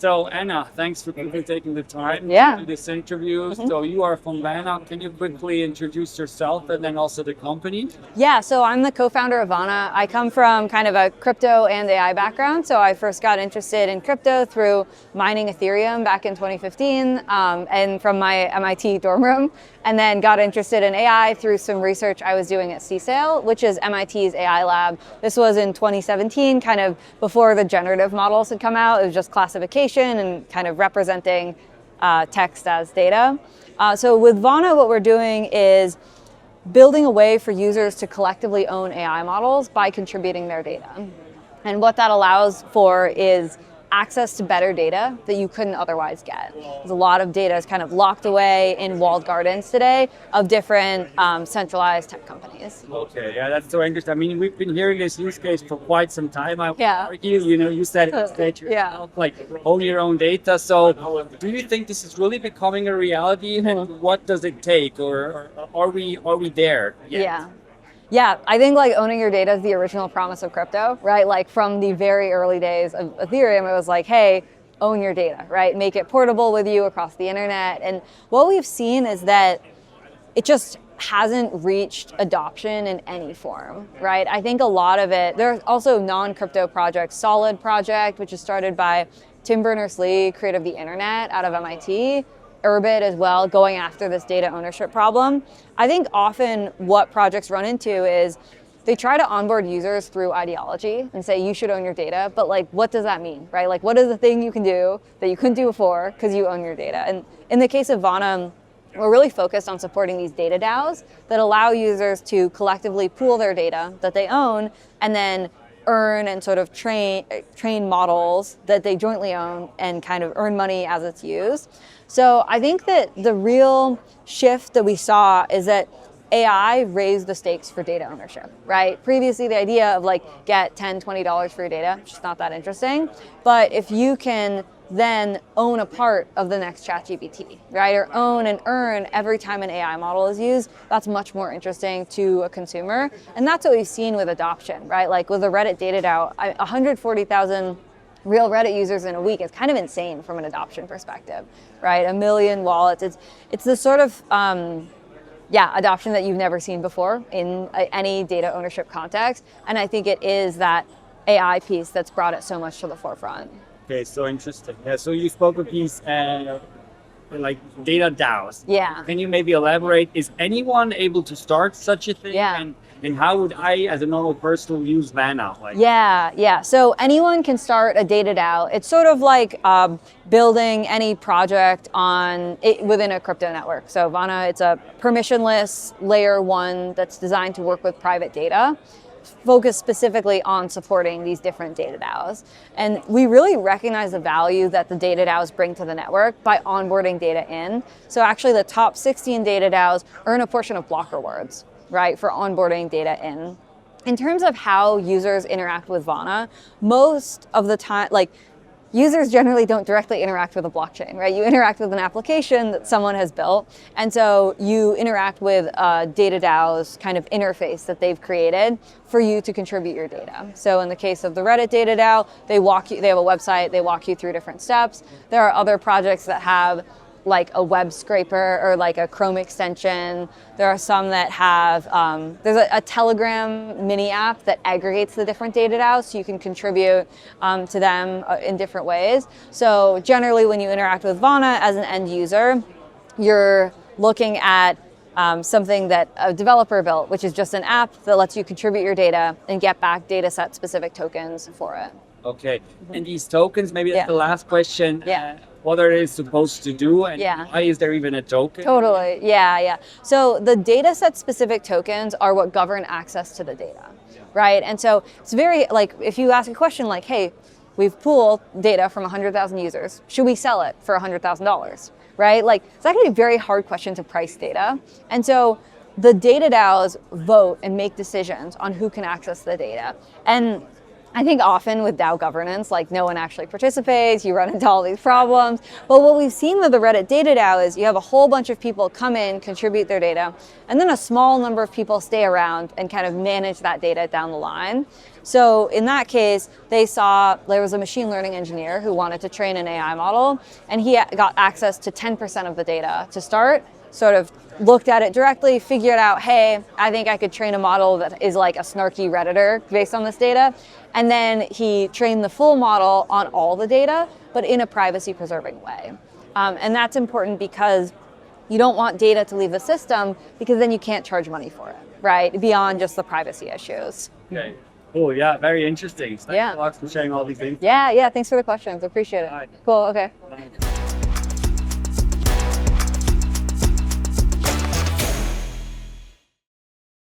So Anna, thanks for taking the time Yeah. to do this interview. So you are from Vana. Can you quickly introduce yourself and then also the company? Yeah, so I'm the co-founder of Vana. I come from kind of a crypto and AI background. So I first got interested in crypto through mining Ethereum back in 2015 and from my MIT dorm room, and then got interested in AI through some research I was doing at CSAIL, which is MIT's AI lab. This was in 2017, kind of before the generative models had come out. It was just classification and kind of representing text as data. So with Vana, what we're doing is building a way for users to collectively own AI models by contributing their data. And what that allows for is access to better data that you couldn't otherwise get. There's a lot of data is kind of locked away in walled gardens today of different centralized tech companies. Okay, yeah, that's so interesting. I mean, we've been hearing this use case for quite some time. I would Yeah. argue, you said it yourself, like own your own data. So do you think this is really becoming a reality? And what does it take? Or are we there yet? Yeah, I think like owning your data is the original promise of crypto, right? Like from the very early days of Ethereum, it was like, hey, own your data, right? Make it portable with you across the internet. And what we've seen is that it just hasn't reached adoption in any form, right? I think a lot of it, there are also non-crypto projects, Solid project, which is started by Tim Berners-Lee, creator of the internet out of MIT, Urbit as well, going after this data ownership problem. I think often what projects run into is they try to onboard users through ideology and say you should own your data, but like what does that mean, right? Like what is the thing you can do that you couldn't do before because you own your data? And in the case of Vana, we're really focused on supporting these data DAOs that allow users to collectively pool their data that they own and then earn and sort of train models that they jointly own and kind of earn money as it's used. So I think that the real shift that we saw is that AI raised the stakes for data ownership, right? Previously, the idea of like get $10, $20 for your data, just not that interesting. But if you can then own a part of the next ChatGPT, right? Or own and earn every time an AI model is used, that's much more interesting to a consumer. And that's what we've seen with adoption, right? Like with the Reddit data DAO, 140,000 real Reddit users in a week is kind of insane from an adoption perspective, right? 1 million wallets. It's the sort of adoption that you've never seen before in any data ownership context. And I think it is that AI piece that's brought it so much to the forefront. Okay, so interesting. Yeah, so you spoke of these like data DAOs. Yeah. Can you maybe elaborate? Is anyone able to start such a thing? Yeah. And how would I, as a normal person, use Vana? Yeah. So anyone can start a data DAO. It's sort of like building any project on it within a crypto network. So Vana, it's a permissionless layer 1 that's designed to work with private data, focused specifically on supporting these different data DAOs. And we really recognize the value that the data DAOs bring to the network by onboarding data in. So actually the top 16 data DAOs earn a portion of block rewards, right, for onboarding data in. In terms of how users interact with Vana, most of the time, users generally don't directly interact with a blockchain, right? You interact with an application that someone has built. And so you interact with data DAO's kind of interface that they've created for you to contribute your data. So in the case of the Reddit data DAO, they have a website, they walk you through different steps. There are other projects that have like a web scraper or like a Chrome extension. There are some that have, there's a Telegram mini app that aggregates the different data DAOs so you can contribute to them in different ways. So generally when you interact with Vana as an end user, you're looking at something that a developer built, which is just an app that lets you contribute your data and get back data set specific tokens for it. Okay, and these tokens, maybe that's the last question. What are they supposed to do, and why is there even a token? Totally, yeah. So the data set specific tokens are what govern access to the data, right? And so it's very, like, if you ask a question like, hey, we've pooled data from 100,000 users, should we sell it for $100,000, right? Like, it's actually a very hard question to price data. And so the data DAOs vote and make decisions on who can access the data. And I think often with DAO governance, like no one actually participates, you run into all these problems. But what we've seen with the Reddit data DAO is you have a whole bunch of people come in, contribute their data, and then a small number of people stay around and kind of manage that data down the line. So in that case, they saw there was a machine learning engineer who wanted to train an AI model, and he got access to 10% of the data to start, sort of looked at it directly, figured out, hey, I think I could train a model that is like a snarky Redditor based on this data. And then he trained the full model on all the data, but in a privacy preserving way. And that's important because you don't want data to leave the system because then you can't charge money for it, right? Beyond just the privacy issues. Okay. Oh, yeah, very interesting. Thanks a lot for sharing all these things. Yeah, thanks for the questions. Appreciate it. All right. Cool, okay. Bye.